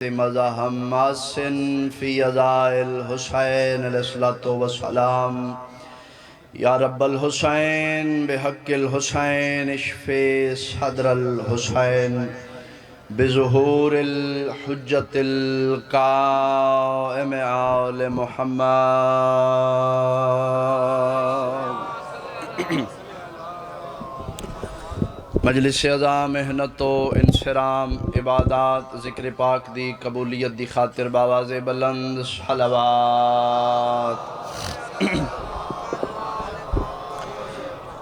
مزاحم محسن فی ازائل حسین علیہ السلام یا رب الحسین بحق الحسین اشفی صدر الحسین بظہور الحجت القائم آل محمد مجلس اعظم محنت و انصرام عبادات ذکر پاک دی قبولیت دی خاطر باواز بلند صلوات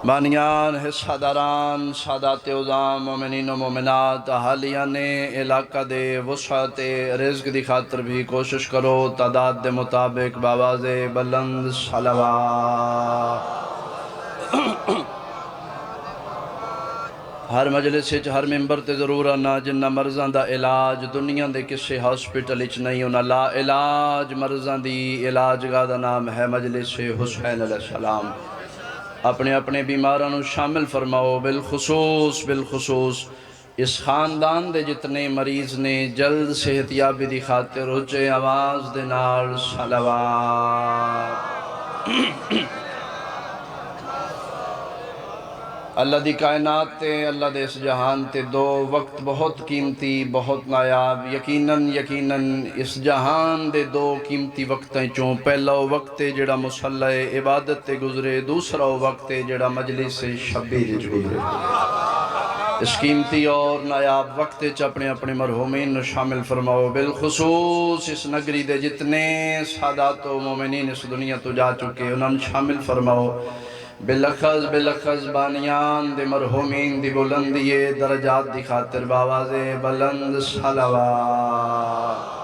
بانیان حصہ داران سادات عظام مومنین و مومنات اہالیان علاقہ دے وسعت رزق دی خاطر بھی کوشش کرو تعداد دے مطابق باواز بلند صلوات ہر مجلس ہر ممبر تے ضرور آنا جنہ مرضان دا علاج دنیا دے کسے ہاسپٹل اچ نہیں ہونا لا علاج مرضان دی علاج گاہ دا نام ہے مجلس حسین علیہ السلام اپنے اپنے بیمارانو شامل فرماؤ بالخصوص اس خاندان دے جتنے مریض نے جلد صحتیابی دی خاطر اونچے آواز دے نال صلوات اللہ دی کائنات تے اللہ دے اس جہان تے دو وقت بہت قیمتی بہت نایاب یقیناً اس جہان دے دو قیمتی وقتیں چوں پہلا وقت جڑا مصلی عبادت تے گزرے دوسرا وقت جڑا مجلس شبیر گزرے اس قیمتی اور نایاب وقت اپنے اپنے مرحومین شامل فرماؤ بالخصوص اس نگری دے جتنے سادات و مومنین اس دنیا تو جا چکے انہاں شامل فرماؤ بلخص بانیان دے مرحومین دی بلندی درجات دی خاطر باواز بلند صلوات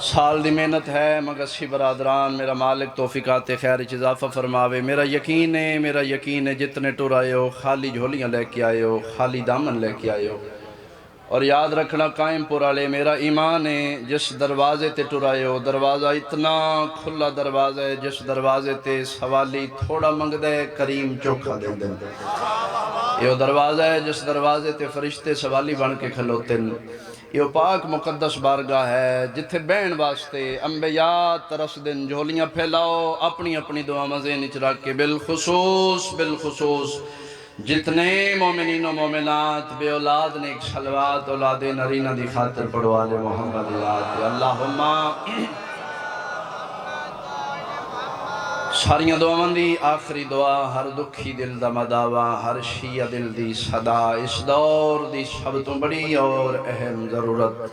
سال دی محنت ہے مگسی برادران میرا مالک توفیقات خیر اضافہ فرماوے میرا یقین ہے جتنے ٹور آئے ہو خالی جھولیاں لے کے آئے ہو خالی دامن لے کے آئے ہو اور یاد رکھنا قائم پورالے میرا ایمان ہے جس دروازے تے ٹرائے ہو دروازہ اتنا کھلا دروازہ ہے جس دروازے تے سوالی تھوڑا منگ دے کریم چوکھا دے دے یہ دروازہ ہے جس دروازے تے فرشتے سوالی بن کے کھلوتے یہ پاک مقدس بارگاہ ہے جتھے بین واسطے انبیاء ترس دن جھولیاں پھیلاؤ اپنی اپنی دعا مزے نچرا کے بالخصوص جتنے مومنین و مومنات بے اولاد نے ایک صلوات اولاد نرینہ دی خاطر پڑھو آل محمد اللہم ساریاں دعا مندی آخری دعا ہر دکھی دل دا مداوا ہر شیعہ دل دی صدا اس دور دی سب تو بڑی اور اہم ضرورت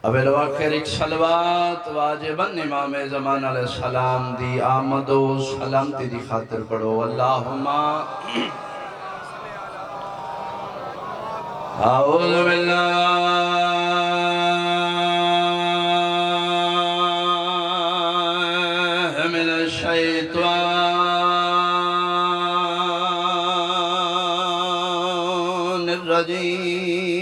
اول و آخر ایک صلوات واجباً امام زمان علیہ السلام دی آمد و سلامتی دی خاطر پڑھو اللہم أعوذ بالله من الشيطان الرجيم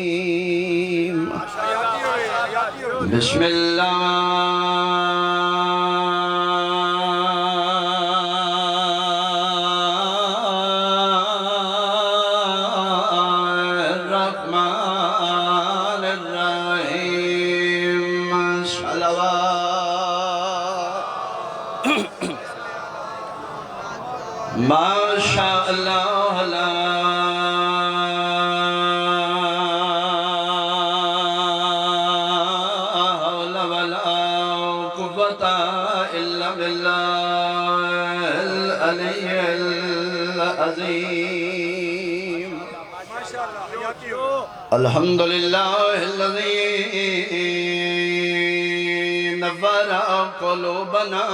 بسم الله ما شاء الله لا حول ولا قوة إلا بالله العلي العظيم الحمد لله الذي نور قلوبنا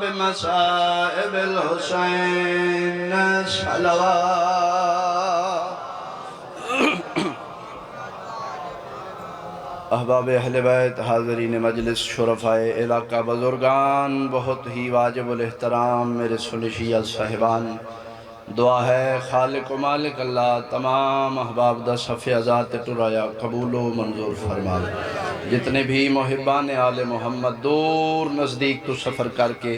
بمصائب الحسين صلوات احباب اہل بیت حاضرین مجلس شرفائے علاقہ بزرگان بہت ہی واجب الاحترام میرے سلشیہ صاحبان دعا ہے خالق و مالک اللہ تمام احباب دا صفِ ذات ٹرایا قبول و منظور فرما جتنے بھی محبان آل محمد دور نزدیک تو سفر کر کے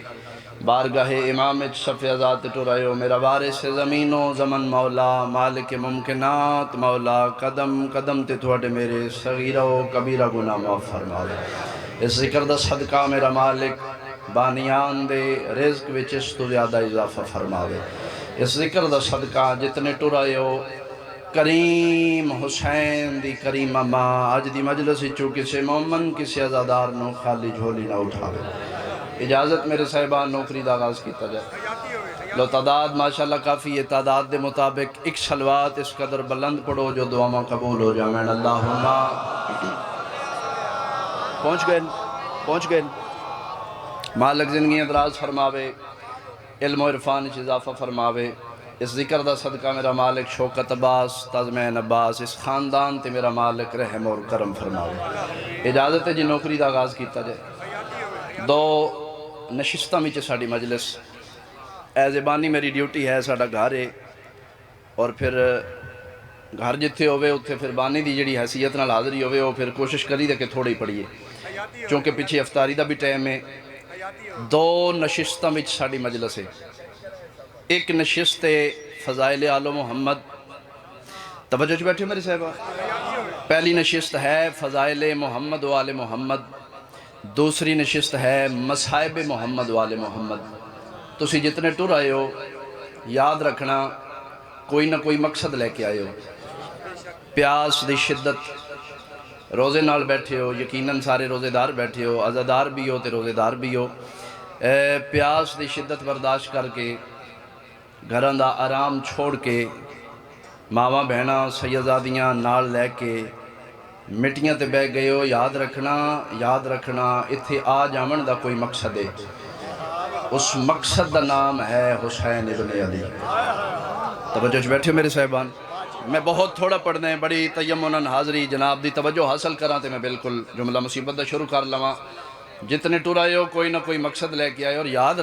بارگاہ امام صف ذات ٹرائیو میرا وارث زمین و زمن مولا مالک ممکنات مولا قدم قدم تے تھوڑے میرے صغیرہ و کبیرہ گناہ معاف فرماوے اس ذکر دا صدقہ میرا مالک بانیان دے رزق وچ اس تو زیادہ اضافہ فرماوے اس ذکر دا صدقہ جتنے ٹرائیو کریم حسین دی کریم ماں آج دی مجلس چو کسے مومن کسے عزادار نو خالی جھولی نہ اٹھاوے اجازت میرے صاحبان نوکری دا آغاز کیتا جائے لو تعداد ماشاءاللہ کافی ہے تعداد دے مطابق ایک صلوات اس قدر بلند پڑھو جو دعا قبول ہو جائے اللہم پہنچ گئے مالک زندگی دراز فرماوے علم و عرفان اچھ اضافہ فرماوے اس ذکر دا صدقہ میرا مالک شوکت عباس تازمین عباس اس خاندان تے میرا مالک رحم اور کرم فرماوے اجازت ہے جی نوکری دا آغاز کیتا جائے دو نشستہ میں ساڑی مجلس ایزبانی میری ڈیوٹی ہے ساڑا گھر ہے اور پھر گھر جتھے ہوئے اتھے پھر بانی دی جڑی حیثیت نال حاضری ہوئے وہ پھر کوشش کری دے کہ تھوڑی پڑھیے چونکہ پیچھے افطاری دا بھی ٹائم ہے دو نشستہ میں ساڑی مجلس ہے ایک نشست فضائل آل محمد توجہ چھ بیٹھے میرے صاحبہ پہلی نشست ہے فضائل محمد و آل محمد دوسری نشست ہے مصائب محمد و آل محمد تسی جتنے ٹر آئے ہو یاد رکھنا کوئی نہ کوئی مقصد لے کے آئے ہو پیاس دی شدت روزے نال بیٹھے ہو یقیناً سارے روزے دار بیٹھے ہو عزادار بھی ہو تے روزے دار بھی ہو پیاس دی شدت برداشت کر کے گھراں دا آرام چھوڑ کے ماواں بہناں سیدزادیاں نال لے کے مٹیاں تے بہ گئے ہو یاد رکھنا اتھے آ جامن دا کوئی مقصد ہے اس مقصد دا نام ہے حسین ابن علی توجہ چھ بیٹھے میرے صاحبان میں بہت تھوڑا پڑھنا ہے بڑی تیمناً حاضری جناب دی توجہ حاصل کراں تے میں بالکل جملہ مصیبت دا شروع کر لواں جتنے ٹر آئے ہو کوئی نہ کوئی مقصد لے کے آئے اور یاد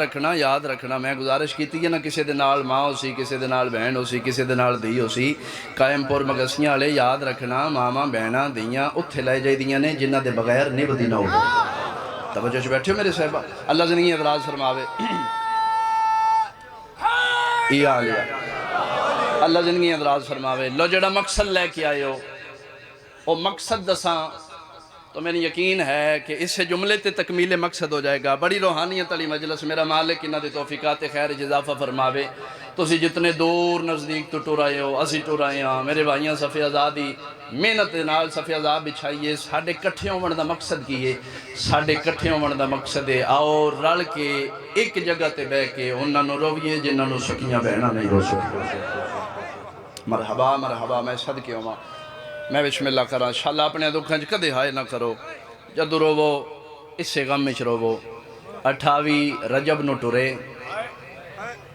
رکھنا میں گزارش کیتی ہے نا کسے دے نال ماں ہو سی کسے دے نال بہن ہو سی کسے دے نال دی ہو سی قائم پور مگسیاں والے یاد رکھنا ماما بہناں دیاں اتھے لائے جائے دیاں نے جنہ دے بغیر نبھ دی نہ ہو توجہ چھ بیٹھے میرے صاحبہ اللہ زندگی ادراز فرماوے اللہ زندگی ادراز فرماوے لو جڑا مقصد لے کے آئے ہو وہ مقصد دساں تو میں نے یقین ہے کہ اس سے جملے تے تکمیل مقصد ہو جائے گا بڑی روحانیت علی مجلس میرا مالک انہاں دے توفیقات خیر اضافہ فرماوے تو اسی جتنے دور نزدیک تو ٹر آئے ہو اسی ٹر آئے ہاں میرے بھائیاں صفِ آزادی محنت نال صفِ آزاد بچھائیے ساڑھے کٹھے ہومن دا مقصد کیے ساڑھے کٹھے ہومن دا مقصد ہے آؤ رل کے ایک جگہ تے بے کے انہاں نو رویے جنہاں نو سکیاں بہنا نہیں رو سکتے مرحبا میں صدقے ہوں میں بسم اللہ کراں انشاءاللہ اپنے دکھاں کدے ہائے نہ کرو جدو روو اس سے غم میں روو 28 رجب نو ٹرے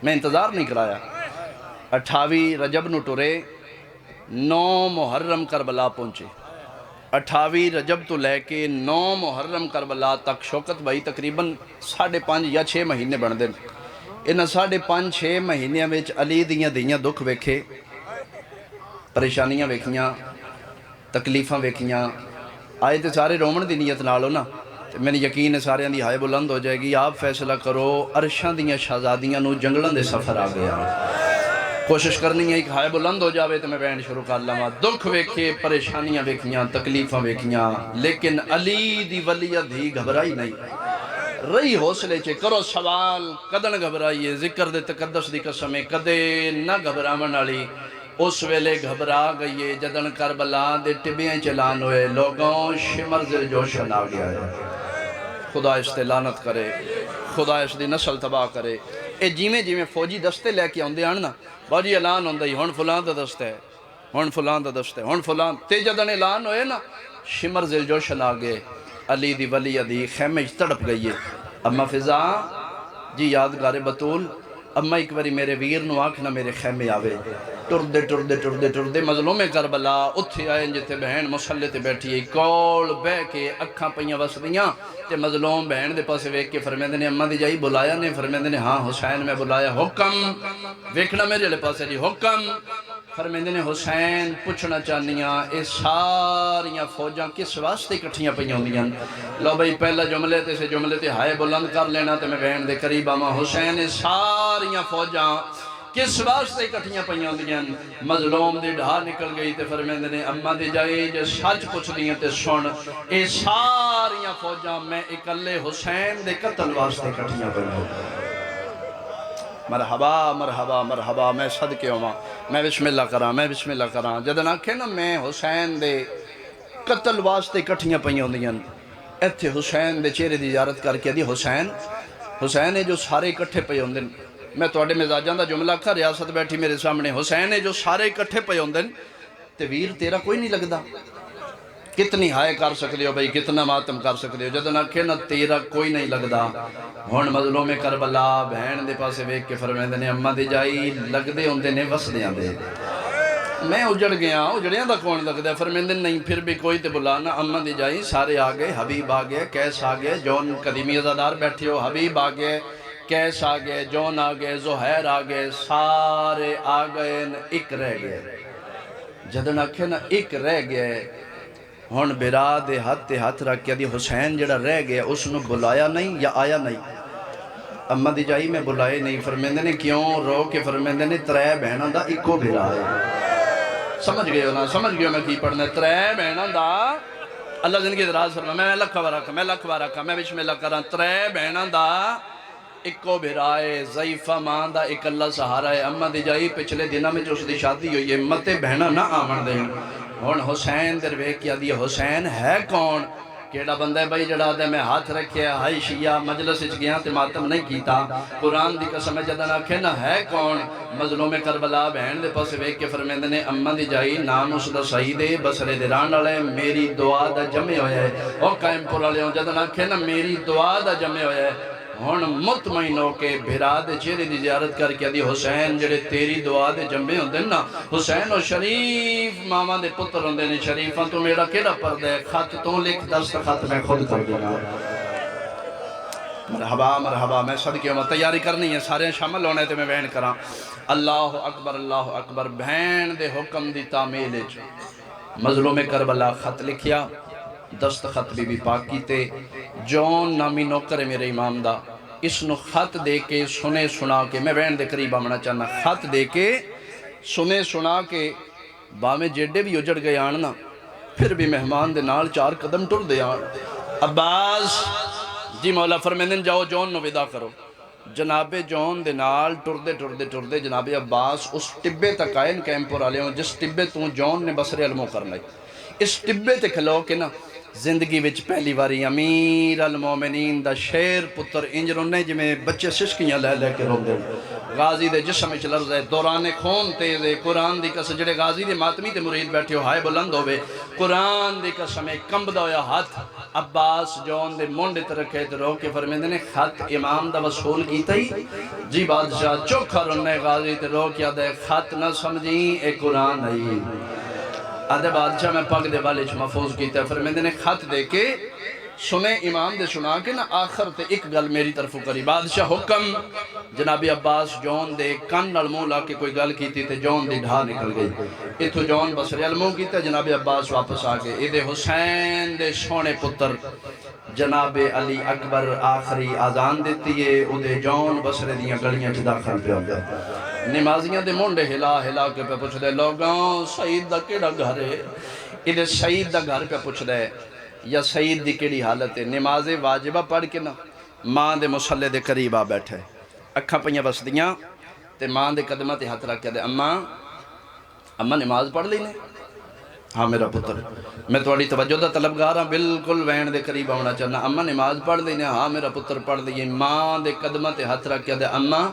میں انتظار نہیں کرایا 28 رجب نو ٹرے 9 محرم کربلا پہنچے 28 رجب تو لے کے 9 محرم کربلا تک شوکت بھائی تقریباً 5.5 یا 6 مہینے بن دیں انہاں 5.5-6 مہینے میں علی دیاں دکھ ویکھے پریشانیاں ویکھیاں تکلیفاں ویکھیاں آئے تے سارے رومن دی نیت نالو نا میں نے یقین ہے سارے دی ہائے بلند ہو جائے گی آپ فیصلہ کرو عرشاں دیاں شہزادیاں نو جنگلوں دے سفر آ گیا کوشش کرنی ہے ایک ہائے بلند ہو جاوے تو میں بیان شروع کر لواں دکھ ویکھے پریشانیاں ویکھیاں تکلیفاں ویکھیاں لیکن علی دی ولیہ دی گھبرائی نہیں رہی حوصلے چے کرو سوال کدن گھبرائیے ذکر دے تقدس دی قسمیں کدے نہ گھبراون والی اس ویلے گھبرا گئیے جدن کربلا دے ٹبیاں چلان ہوئے لوگوں شمر زل جوشن آ گیا ہے خدا اس تے لعنت کرے خدا اس دی نسل تباہ کرے اے جیویں فوجی دستے لے کے آندے آن نا باجی اعلان ہوندہ ہی ہون فلان دا دستے ہے ہون فلان دا دستے ہے ہون فلان تے جدن اعلان ہوئے نا شمر زل جوشن آ گئے علی دی ولی دی خیمے تڑپ گئیے اما فضا جی یادگار بطول اما ایک باری میرے ویر نو آنکھنا میرے خیمے آوے ٹردے مظلوم کربلا اتھے آئے جتے بہن مسلح تے بیٹھی ہے کول بے کے اکھاں پہیاں بس دیاں تے مظلوم بہن دے پاسے ویک کے فرمیندے نے اممہ دی جائی بلایا نے فرمیندے نے ہاں حسین میں بلایا حکم ویکھنا میرے لے پاسے جی حکم فرمیندے نے حسین پوچھنا چاہنیاں اے ساریاں فوجاں کس واسطے کٹھیاں پہ ہوندیاں لو بھئی پہلا جملے تے سے جملے تے ہائے بلند کر لینا تے میں بہن دے قریب آما حسین اے ساریاں فوجاں کس واسطے کٹھیاں پہ ہوندیاں مظلوم دی ڈھا نکل گئی تے فرمیندے نے اماں دی جائے جو سچ پوچھ دیاں تے سن اے ساریاں فوجاں میں اکلے حسین دے قتل واسطے کٹھیاں پہ ہوندیاں مرحبا مرحبا مرحبا میں صدقے ہوں میں بسم اللہ کراں جدن آکھے نا میں حسین دے قتل واسطے کٹھیاں پہیاں ہوندیاں ایتھے حسین دے چہرے دی زیارت کر کے دی حسین ہے جو سارے اکٹھے پہ ہوندن میں توڑے مزاجاں دا جملہ کھا ریاست بیٹھی میرے سامنے حسین ہے جو سارے اکٹھے پہ ہوندن تے ویر تیرا کوئی نہیں لگ دا کتنی ہائے کر سکتے ہو بھئی کتنا ماتم کر سکتے ہو جدن آکھے نا تیرا کوئی نہیں لگ دا ہون مظلوم کربلا بہن دے پاسے ویک کے فرمیندے نے اممہ دی جائی لگ دے ہوندے نے وس دیاں دے میں اجڑ گیا اجڑیاں دا کون لگ دے فرمیندے نہیں پھر بھی کوئی تے بلانا اممہ دی جائی سارے آگئے حبیب آگئے کیس آگئے جون قدیمی ازادار بیٹھے ہو حبیب آگئے کیس آگئے جون آگئے زہیر آگئے سارے آگئے ایک رہ گئے جدن آکھے نا ایک رہ گئے ہون بیرا دے ہاتھ رکھ کے دی حسین جڑا رہ گیا اس نے بلایا نہیں یا آیا نہیں اممہ دی جائی میں بلائے نہیں فرمیندے نے کیوں رو کے فرمیندے نے ترے بہناں دا ایکو بیرا ہے سمجھ گئے ہو نا سمجھ گئے ہو میں کی پڑھنے ترے بہناں دا اللہ زندگی دراز فرما میں لکھ وارکا میں بسم اللہ کراں ترے بہناں دا ایکو بھرائے ضعیفہ ماں دا ایک اللہ سہارا ہے اممہ دی جائی پچھلے دنوں میں جو اس دی شادی ہوئی ہے متے بہناں نہ آمن دیں ہون حسین در ویک کیا دی حسین ہے کون کیڑا بندہ ہے بھائی جڑا دے میں ہاتھ رکھے ہائی شیعہ مجلس اچ گیا تے ماتم نہیں کیتا قرآن دی قسم جدن آکھے نہ ہے کون مظلوم کربلا بہن دے پاس ویک کے فرمیندے نے اممہ دی جائی نام اس دا سعیدے بسرے دے ران والے میری دعا دا جمع ہویا ہے او قائم پور والے ہوں جدن آکھے نہ میری دعا دا جمع ہویا ہے ہون مطمئن ہو کے بھرا دے چہرے دی زیارت کر کے دی حسین جڑے تیری دعا دے جمعے ہوندے نا حسین و شریف ماما دے پتر ہوندے نے شریفاں تو میرا کیڑا پردہ ہے خط تو لکھ دستخط میں خود کر دینا مرحبا میں صدقے ہوں تیاری کرنی ہے سارے شامل ہونے تے میں بہن کراں اللہ اکبر بہن دے حکم دی تعمیل مظلوم کربلا خط لکھیا دستخط بی بی پاک کیتے جون نامی نوکر ہے میرے امام دا اس نو خط دے کے سنے سنا کے میں بہن دے قریب آمنا چاہنا خط دے کے سنے سنا کے باہمیں جیڈے بھی اجڑ گئے آننا پھر بھی مہمان دے نال 4 قدم ٹر دے آن عباس جی مولا فرمیندن جاؤ جون نو ودا کرو جناب جون دے نال ٹر دے جناب عباس اس ٹبے تک آئے کیمپور آلے ہوں جس ٹبے تو جون نے بسر علموں کرنا ہے اس ٹبے تے کھلو کے نا زندگی وچ پہلی باری امیر المومنین دا شیر پتر انج رونے جی میں بچے سشکیاں لے کے رون دے غازی دے جسم اچ لرز ہے دوران خون تیزے قرآن دی قسم جڑے غازی دے ماتمی تے مرید بیٹھے ہو ہائے بلند ہوئے قرآن دی قسم کمب دا ہویا ہاتھ عباس جون دے مونڈے ترکھے تے رو کے فرمیندے نے خط امام دا وصول کیتا ہی جی بادشاہ چوکھا رونے غازی تے رو کیا دے خط نہ سمجھیں اے قرآن ہے آدھے بادشاہ میں پاک دے والے محفوظ کیتا ہے فرمیندے نے خط دے کے سنے امام دے سنا کے نا آخر تے ایک گل میری طرف کری بادشاہ حکم جناب عباس جون دے کن علموں لا کے کوئی گل کیتی تے جون دی ڈھا نکل گئی اتھو جون بسر علموں کیتا جناب عباس واپس آگئے اے دے حسین دے سونے پتر جناب علی اکبر آخری آزان دیتی ہے او دے جون بسر دیاں گلیاں چھ داخل پہ ہوگا نمازیاں دے مونڈے ہلا کے پہ پوچھ دے لوگاں سعید دا کیڑا گھر ہے ادھے سعید دا گھر پہ پوچھ دے یا سعید دی کیڑی حالت ہے نماز واجبہ پڑھ کے نا ماں دے مسلح دے قریب آ بیٹھے اکھاں پہیاں بس دیاں تے ماں دے قدمہ تے ہاتھ رکھ کے دے اماں نماز پڑھ لینے ہاں میرا پتر میں توڑی توجہ دا طلبگاراں بالکل وین دے قریب آنا چاہنا اماں نماز پڑھ لینے ہاں میرا پتر پڑھ لینے ماں دے قدمہ تے ہاتھ رکھ کے دے اماں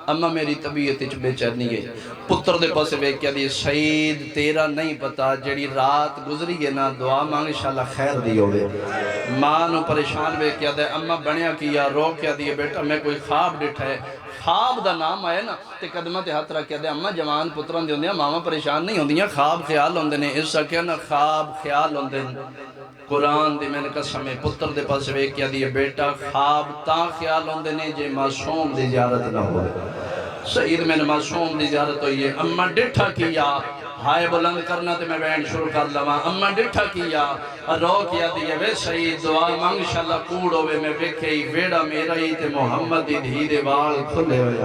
میری طبیعت اچھ بے چینی ہے پتر دے پاسے بے کیا دی سعید تیرا نہیں پتا جڑی رات گزری ہے نا دعا مانگ انشاءاللہ خیر دی ہوئے ماں نو پریشان بے کیا دے اماں بنیا کیا رو کیا دی بیٹا میں کوئی خواب ڈٹھا ہے خواب دا نام آئے نا تے قدمہ تے ہاتھ رکھ کیا دے اماں جوان پتران دی ہوندیاں ماما پریشان نہیں ہوندیاں خواب خیال ہوندے نے اس سا کیا نا خواب خیال ہوندے قرآن دی میں نے قسم ہے پتر دے پاس ویک کیا دی بیٹا خواب تاں خیال ہوندے نے جے معصوم دی زیارت نہ ہوئے سعید میں معصوم دی زیارت ہوئی ہے، اماں ڈٹھا کیا ہائے بلند کرنا تے میں بین شروع کر لواں، اماں ڈٹھا کیا رو کیا دیئے وے سعید دعا مانگ انشاءاللہ کوڑ ہوئے میں وکھے ہی ویڑا میرا ہی تے محمد دی دھی دے وال کھلے ہوئے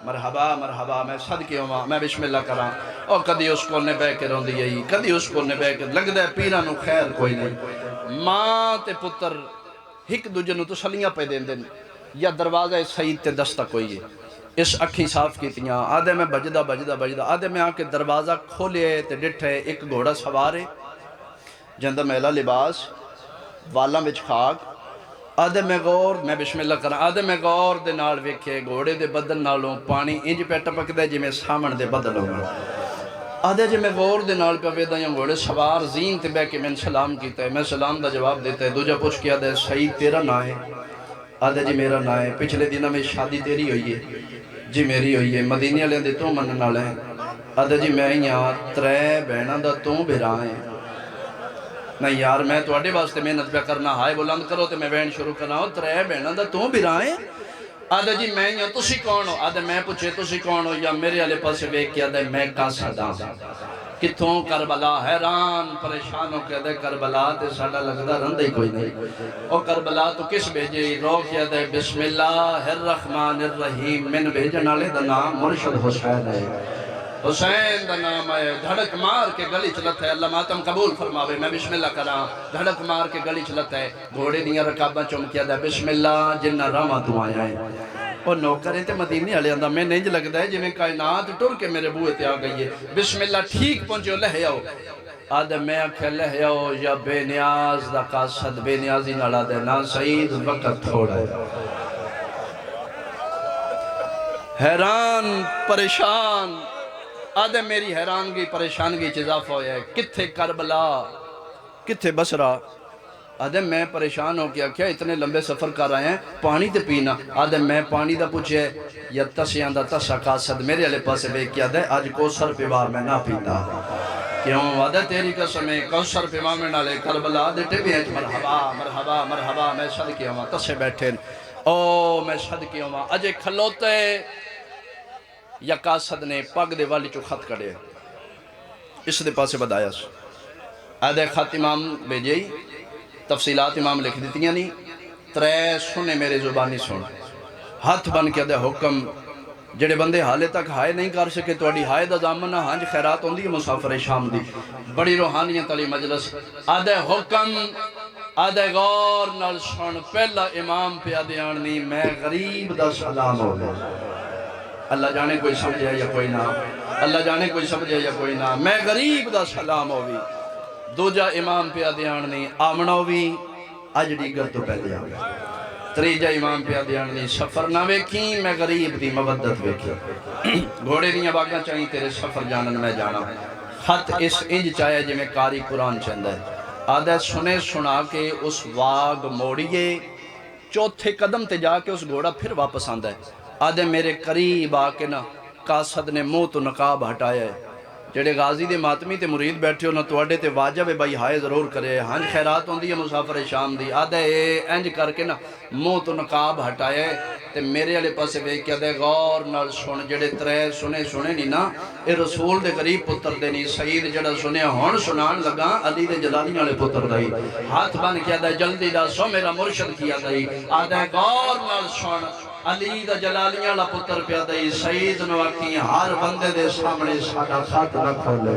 مرحبا مرحبا میں صدقے ہوں میں بسم اللہ کراں اور کدی اس کو نے بے کے رون دی آئی کدی اس کو نے بے کے لگ دے پیرانو خیر کوئی نہیں ماں تے پتر ہک دو جنو تو سلیاں پہ دین دین یا دروازہ سعید تے دستہ کوئی ہے اس اکھی صاف کیتیاں آدھے میں بجدہ بجدہ بجدہ آدھے میں آکے دروازہ کھولے تے ڈٹھے ایک گھوڑا سوارے جندہ میلا لباس والا بچ خاک آدھے میں غور میں بسم اللہ کرا آدھے میں غور دے نال ویکھے گھوڑے دے بدن نالوں پانی انج پہ ٹپک دے جی میں سامن دے بدل ہوں آدھے جی میں غور دے نال پہ ویدہ یا گھوڑے سوار زین تے بے کے میں سلام کیتا ہے میں سلام دا جواب دیتا ہے دوجہ پوچھ کیا دے سعید تیرا نہ ہے آدھے جی میرا نہ ہے پچھلے دنہ میں شادی تیری ہوئی ہے جی میری ہوئی ہے مدینہ لیں دے تو من نہ لیں آدھے جی میں یہاں ترے بینہ دا تو برائیں نہیں یار میں تو اڈے واسطے محنت پہ کرنا ہائے بلند کرو تے میں بین شروع کرنا ہو ترے بینہ دا تو برائیں آدھے جی میں یہاں تسی کون ہو آدھے میں پوچھے تسی کون ہو یا میرے علی پاس بیک کیا دے میں کا صدا کتھوں کربلا حیران پریشان ہو کیا دے کربلا تے ساڑا لگدا رندہ ہی کوئی نہیں اور کربلا تو کس بھیجے رو کیا دے بسم اللہ الرحمن الرحیم من بھیجن آلے دا نام مرشد حسین ہے حسین دا نام ہے دھڑک مار کے گلی چلت ہے اللہ ماتم قبول فرماوے میں بسم اللہ کراں دھڑک مار کے گلی چلت ہے گھوڑے دیاں رکابہ چم کیا دے بسم اللہ جنہ راما تو آیا ہے اور نوکریں تے مدینے علی اندہ میں نینج لگتا ہے جنہیں کائنات ٹر کے میرے بوئے تے آ گئی ہے بسم اللہ ٹھیک پہنچے لہے آؤ آدھے میں آکھے لہے آؤ یا بے نیاز دا قاصد بے نیازی نالا دے نا سعید وقت تھوڑا ہے حیران پریشان آدھے میری حیرانگی پریشانگی چیزافہ ہویا ہے کتھے کربلا کتھے بسرا آدھے میں پریشان ہو کیا کیا اتنے لمبے سفر کر رہے ہیں پانی تے پینا آدھے میں پانی دا پوچھے یا تسیاں دا تسا قاصد میرے علی پاسے بے کیا دے آج کوثر پیوار میں نہ پیتا کیوں آدھے تیری قسمیں کوثر پیوار میں نہ لے کربلا آدھے ٹے بھی ہے مرحبا مرحبا مرحبا میں صدقے ہوں تسے بیٹھے او میں صدقے ہوں اجے کھلوتے یا قاصد نے پاک دے والی چو خط کڑے اس دے پاسے بدایا سو آدھے خط امام بھیجے تفصیلات امام لکھ دیتی ہیں نہیں ترے سنے میرے زبانی سن ہاتھ بن کے دے حکم جڑے بندے حالے تک ہائے نہیں کر سکے تو اڈی ہائے دا زامنہ ہانج خیرات ہوندی ہے مسافر شام دی بڑی روحانیت علی مجلس آدھے حکم آدھے غور نال سن پہلا امام پہ آدھے آنی میں غریب دا سلام ہو گئے اللہ جانے کوئی سمجھے یا کوئی نہ اللہ جانے کوئی سمجھے یا کوئی نہ میں غریب دا سلام ہوئی دوجہ امام پہ آدھیان نہیں آمنہ ہوئی اجڑی گر تو پہلے آگئی تریجہ امام پہ آدھیان نہیں سفر نہ ویکھی میں غریب دی مبدت ویکھی گھوڑے دیاں باگاں چاہیں تیرے سفر جانن میں جانا خط اس انج چاہے جی میں کاری قرآن چند ہے آدھے سنے سنا کے اس واگ موڑیے چوتھے قدم تے جا کے اس گھوڑا پھر واپس آندہ ہے آدھے میرے قریب آکے نا قاصد نے منہ تو نقاب ہٹایا ہے جڑے غازی دے ماتمی تے مرید بیٹھے ہو نا تو اڈے تے واجب ہے بھائی ہائے ضرور کرے ہنج خیرات ہوندی ہے مسافر شام دی آدھے انج کر کے نا منہ تو نقاب ہٹایا ہے تے میرے علی پاسے ویک کیا دے غور نال سن جڑے ترے سنے نہیں نا اے رسول دے قریب پتر دے نہیں سعید جڑا سنے ہون سنان لگا علی دے جلالی والے پتر دائی ہاتھ بن کیا دے جلدی دا سو میرا مرشد کیا دائی آدھے غور نال سن علی دا جلالیاں لا پتر پیا دائی سعید نواکی ہر بندے دے سامنے ساڑا خط نہ کھولے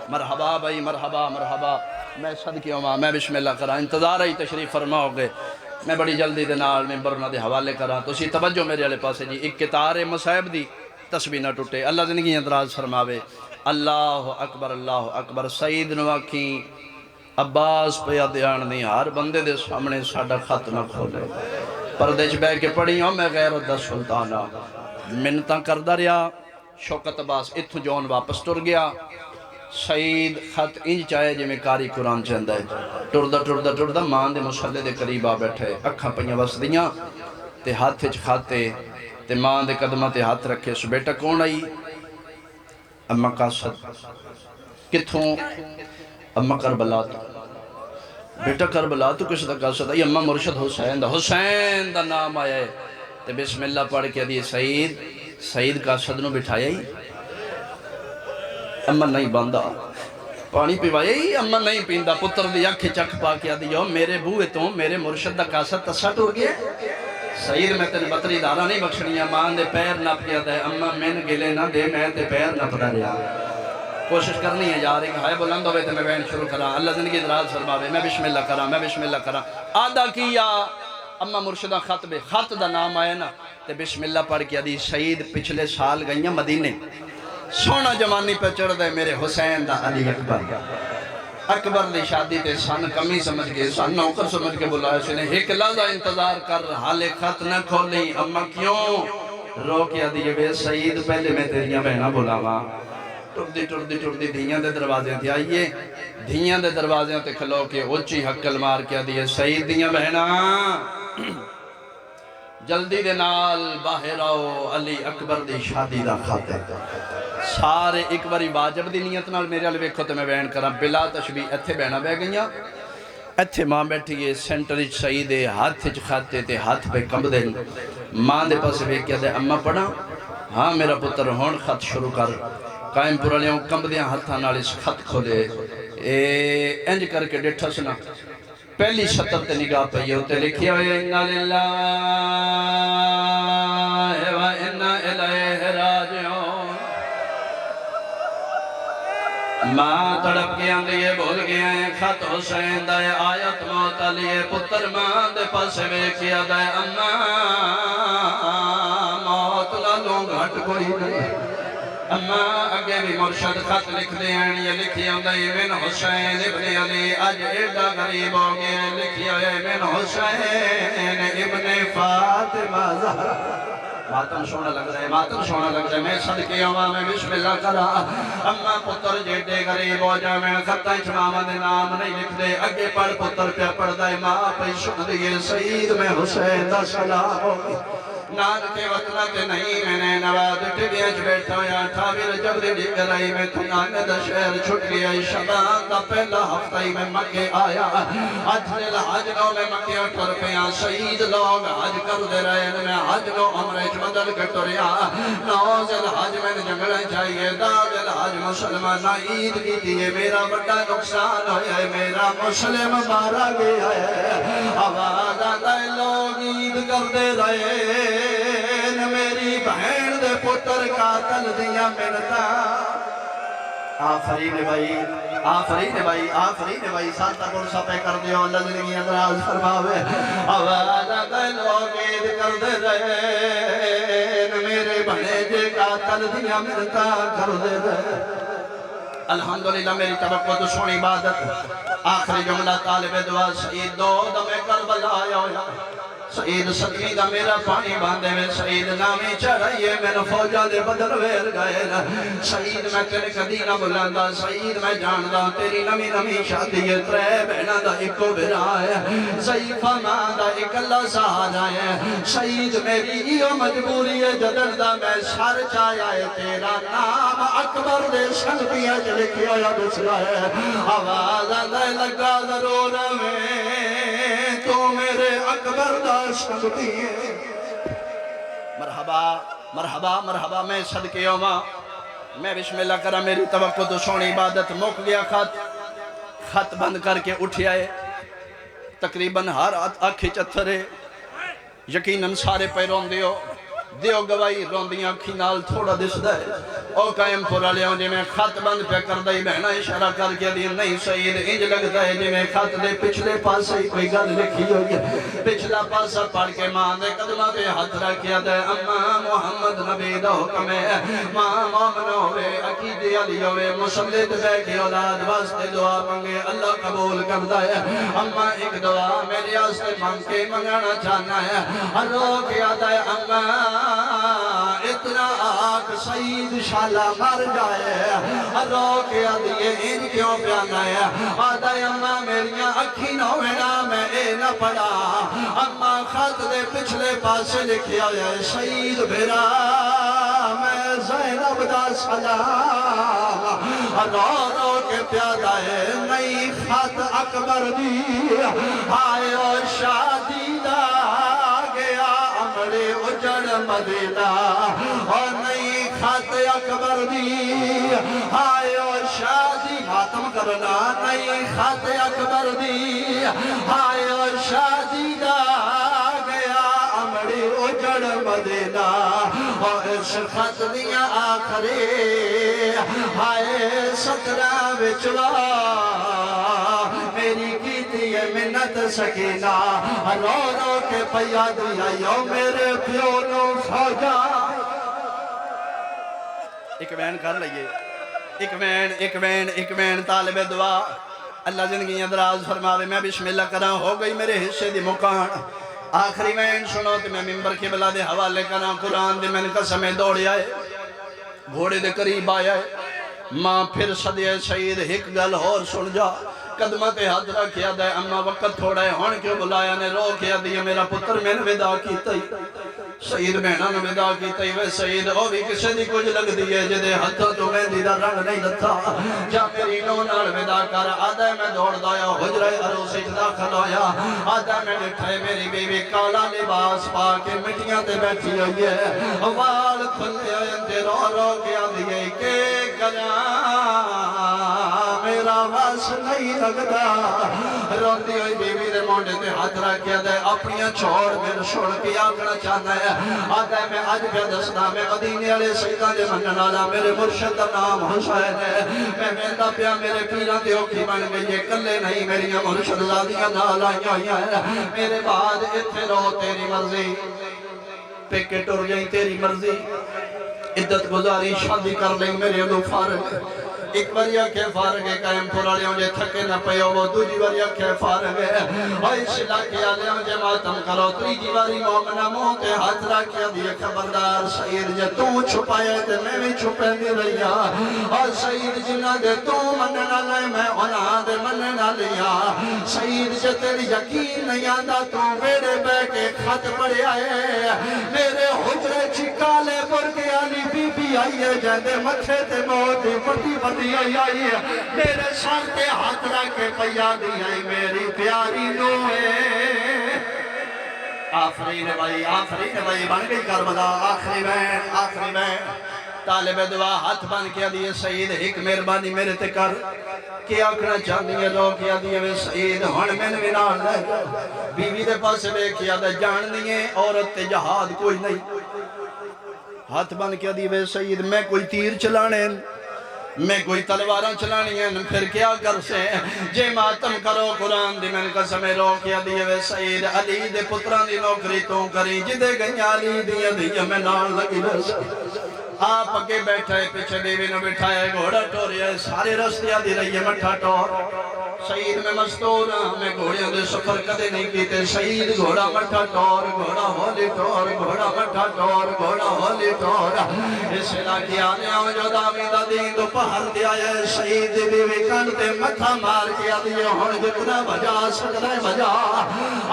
مرحبا بھائی مرحبا مرحبا میں صدقے ہوں میں بسم اللہ کرا انتظار ہی تشریف فرما ہو گئے میں بڑی جلدی دے نال ممبر نہ دے حوالے کرا تو اسی توجہ میرے علی پاسے جی ایک کتار مصائب دی تسبیح نہ ٹوٹے اللہ زندگی اندراز فرماوے اللہ اکبر سعید نواکی عباس پیا دیان نہیں ہر بندے دے سامنے ساڑا خط نہ کھولے پردیش بے کے پڑھی ہوں میں غیرت دا سلطانہ منتاں کردہ ریا شوکت عباس اتھو جون واپس ٹر گیا سعید خط انج چاہے جی میں کاری قرآن چند ہے ٹردہ مان دے مسلح دے قریب آ بیٹھے اکھاں پہیاں بس دیاں تے ہاتھ چ کھاتے تے مان دے قدمہ تے ہاتھ رکھے سو بیٹا کون آئی اماں قاصد کتھوں اماں کربلا تو بیٹا کربلا تو کس دا قاصد آئی اماں مرشد حسین دا نام آیا ہے تے بسم اللہ پڑھ کے دی سعید کا صدنوں بٹھایا ہی امن نہیں باندھا پانی پیوایا ہی امن نہیں پیندہ پتر دی آنکھیں چک پا کیا دیو میرے بوئے تو میرے مرشد دا کاسا تسا ٹور گیا سعید میں تینے بطری دارہ نہیں بخشنیا ماں دے پیر نپ کیا دے اماں میں گلے نہ دے میں تے پیر نپ دا رہا کوشش کرنی ہے یار ایک ہائے بلند ہوئے تے میں بین شروع کرا اللہ زندگی دراز فرماوے میں بسم اللہ کرا آدھا کیا اماں مرشدہ خط دا نام آئے نا تے بسم اللہ پڑھ کیا دی سعید پچھلے سال گئیاں مدینے سونا جوانی پہ چڑھ دے میرے حسین دا علی اکبر دی شادی تے سن کمی سمجھ کے سن نوکر سمجھ کے بلایا سنے ایک لحظہ انتظار کر حالے خط نہ کھولی اماں کیوں رو کیا دیئے بے سعید پہلے میں تیریاں بہنہ بلاوا ٹردی دھیاں دے دروازے تھے آئیے دھیاں دے دروازے تے کھلو کے اچھی حقل مار کیا دیئے سعید دیاں بہنہ جلدی دے نال باہر آؤ علی اکبر دی شادی دا خاطر سارے ایک باری واجب دی نیت نال میرے علی ویکھو تے میں بیان کراں بلا تشبیح ایتھے بہنا بہ گئیاں ایتھے ماں بیٹھی ہے سینٹر اچ سعید ہاتھ اچ کھاتے تے ہاتھ پہ کمب دے ماں دے پاس ویکھیا دے اماں پڑھا ہاں میرا پتر ہون خط شروع کر قائم پورا لیوں کمب دیاں ہاتھاں نال اس خط کھولے انج کر کے ڈٹھا سنا پہلی سطر تے نگاہ پہ یہ ہوتے لکھیا ہوئے اِنَّا لِلَّهِ وَإِنَّا إِلَيْهِ رَاجِعُونَ ماں تڑپ گیا لیے بھول گیا ہے خط حسین دائے آیت موت لیے پتر ماں دے پاس کیا دائے اماں موت لالوں گھٹ کوئی نہیں اماں اگے بھی مرشد خط لکھ دے ہیں یہ لکھی ہوں دائی من حسین ابن علی اج ایڈا غریب ہو گئے لکھی ہوئے من حسین ابن فاطمہ زہرا ماتم سونا لگ رہا ہے میں صدقے ہوا میں بسم اللہ کرا اماں پتر جیڈے غریب ہو جا میں خطہ اچھمامہ دے نام نہیں لکھ دے اگے پڑھ پتر پہ پڑھ دائے ماں پہ سن دیئے سعید میں حسین دا سلام ہوگی نان کے وطنہ کے نہیں میں نے نواد ٹھگیج بیٹھا یا ٹھاویر جب دی ڈگر آئی میں تنانے دا شہر چھٹ گیا شبان دا پہلا ہفتہ ہی میں مکے آیا اجھل حج لو میں مکے اٹھر پیا سعید لوگ حج کر دے رہے میں حج لو عمرش بدل کٹوریا نوزل حج میں جنگلیں چاہیے دادل حج مسلمان عید کی دیئے میرا بڑا نقصان ہویا ہے میرا مسلم مارا گیا ہے آواز آتا ہے لوگ عید کر دے رہے میری بہن دے پتر قاتل دیا منتا آفرین بھائی ساتھ قرصہ پہ کر دیو اللہ زندگی ادراز فرماوے آواز آتا ہے لوگ عید کر دے رہے میرے بہنے دے قاتل دیا منتا کر دے رہے الحمدللہ میری توقع تو سونی عبادت آخری جملہ طالب دعا سعید دو دم کربلا آیا ہویا سعید صدقی دا میرا پانی باندھے میں سعید نامی چڑھائیے میں نے فوجہ دے بدل ویر گئے سعید میں تیرے کدی نہ بلندہ سعید میں جاندہ تیری نمی شادی ہے ترے بہنہ دا ایکو برائے ضعیفہ ماں دا ایک اللہ سہا جائے سعید میری یہ مجبوری ہے جدل دا میں سار چاہیا ہے تیرا نام اکبر دے سن پیا جلکیا یا بسلا ہے آواز آدھے لگا ضرور میں تو میرے اکبر دا شکتی ہے مرحبا میں صدقے ہوما میں بسم اللہ کرا میری توقع تو سونی عبادت موک گیا خط بند کر کے اٹھ آئے تقریباً ہر آنکھی چتھرے یقیناً سارے پہ رون دیو گوائی روندیاں کھی نال تھوڑا دس دے او قائم پورا لے جی میں خط بند پہ کر دائی بہنہ اشارہ کر کے دی نہیں سعید انج لگتا ہے جی میں خط دے پچھلے پاس ہی کوئی گل لکھی ہوگی پچھلا پاسا پڑھ کے ماں دے قدمہ پہ ہاتھ رکھیا دے اماں محمد نبی دا حکم ہے ماں مومن ہوئے عقیدی علی ہوئے مسلط بے کی اولاد واسطے دعا منگے اللہ قبول کر دائے اماں ایک دعا میری آستے مانگ کے منگانا چاہنا ہے ہر روک یاد ہے اماں اتنا آگ سعید شالہ مر جائے رو کے آدھئے ان کیوں پیانا ہے آدھائی اماں میریاں اکھی نوینا میں اے نہ پڑا اماں خط دے پچھلے پاسے لکھیا ہے سعید بھیرا میں زینب دا سلام رو کے پیادا ہے نئی خط اکبر دی آئے اور شادی دا گیا امڑے اجڑ مدینہ اور نہیں خط اکبر دی آئیو شادی ماتم کرنا نہیں خط اکبر دی آئیو شادی دا گیا امڑے اجڑ مدینہ اور اس خط دیا آخری آئے 17 وچوا میری کیتی ہے منت سکینہ رو رو کے پیا دیا یو میرے پیو نو فوجا ایک وین کر لئیے ایک وین طالب دعا اللہ زندگیاں دراز فرماوے میں بسم اللہ کرا ہو گئی میرے حصے دی مکان آخری وین سنو تے میں ممبر کے بلا دے حوالے کرا قرآن دے میں نے قسمیں دوڑی آئے گھوڑے دے قریب آیا ہے ماں پھر صدیہ سید ایک گل اور سن جا قدمت ہاتھ رکھیا دے اما وقت تھوڑا ہے ہون کیوں بلایا نے رو کیا دیا میرا پتر میں نے ودا کیتا ہی سید بہنہ نے ودا کیتا ہی وے سید او بھی کسے دی کچھ لگ دیئے جدے ہتھا تو میں دیدہ رنگ نہیں لتھا جا میری نونال ودا کر آدھے میں دوڑ دایا حجرہ عروسی داخل آیا آدھے میں لٹھائے میری بیوی کالا لباس پا کے مٹیاں تے بیٹھی ہوئی ہے وال کھلے آئے رو رو کیا دیئے کہ میرا واس نہیں لگتا روندی ہوئی بیوی دے مونڈے تے ہاتھ رکھیا دے اپنیاں چھوڑ میرے چھوڑ کے آگنا چاہنا ہے آدھے میں آج پہ دسنا میں مدینے علیہ سیدہ دے منن آلا میرے مرشد نام حسین ہے میں مہندہ پیا میرے پیران دے اوکھی بن گئی ہے کلے نہیں میری مرشد زادیاں نالا ہے میرے بعد اتھے رو تیری مرضی پیکے ٹور جائیں تیری مرضی عدت گزاری شادی کر لیں میرے دو فارغ ایک باریا کے فارغ ہے قائم پھوڑا لیں جے تھکے نہ پیو وہ دوجی باریا کے فارغ ہے اور اس علاقے آلے جے ماتم کرو تریجی باری مومنہ موتے ہاتھ رکھیا دیئے خبردار سید جے تو چھپائے تے میں بھی چھپے نہیں رہیا اور سید جنہ دے تو مننا لائے میں انہاں دے مننا لیا سید جے تیری یقین نہیں آندہ تو میرے بے کے خط پڑے آئے میرے حجرے چکالے پر کے آلی بی بی آئیے جہدے مچھے تے موتی پڑتی پڑتی آئی ہے میرے سر کے ہاتھ رکھے پیا دی آئی میری پیاری نوے آفرین بھائی بن گئی کربلا آخری میں طالب دعا ہاتھ بن کیا دیئے سید ایک مہربانی میرے تے کر کیا آکھنا چاہنی ہے لوگ کیا دیئے وے سید ہون میں نے بنال لے بیوی دے پاس بے کیا دے جان دیئے عورت تے جہاد کوئی نہیں ہاتھ بن کیا دیئے وے سید میں کوئی تیر چلانے میں کوئی تلواراں چلانی ہیں پھر کیا کر سے جے ماتم کرو قرآن دی میں قسمیں رو کیا دیئے وے سید علی دے پتران دی نوکری تو کری جدے گئی علی دیئے میں نال لگی بس آپ اگے بیٹھے پیچھے بیوی نے بٹھائے گھوڑا ٹوریا سارے رستیاں دی رہی ہے مٹھا ٹور سید میں مستور ہمیں گھوڑیاں دے سفر کدے نہیں کیتے سید گھوڑا مٹھا ٹور گھوڑا ہولی ٹور گھوڑا مٹھا ٹور گھوڑا ہولی ٹور اس علاقے آنے آؤ جو دامیدہ دین دو پہر دیا ہے سید بیوی کانتے مٹھا مار کیا دیئے ہون جتنا بجا سکتا ہے بجا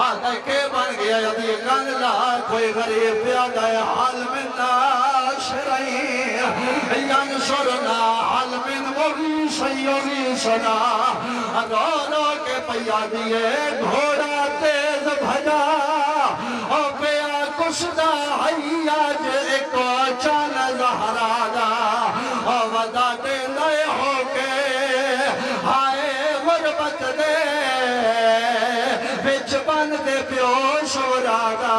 آدھا کے بن گیا دیئے گنگلا کوئی غریب پیادہ ہے حال میں ناش رہی ینصرنا حال من مغیث یغیثنا رو رو کے پیا دیئے گھوڑا تیز بھجا اور پیا کشدہ حیاج ایک چان زہرادا اور ودا دے نئے ہو کے ہائے غربت دے بچ بن دے پیوش ورادا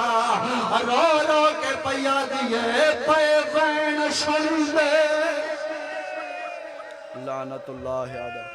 رو رو کے پیا دیئے پیغین شلدے لعنت اللہ علیہ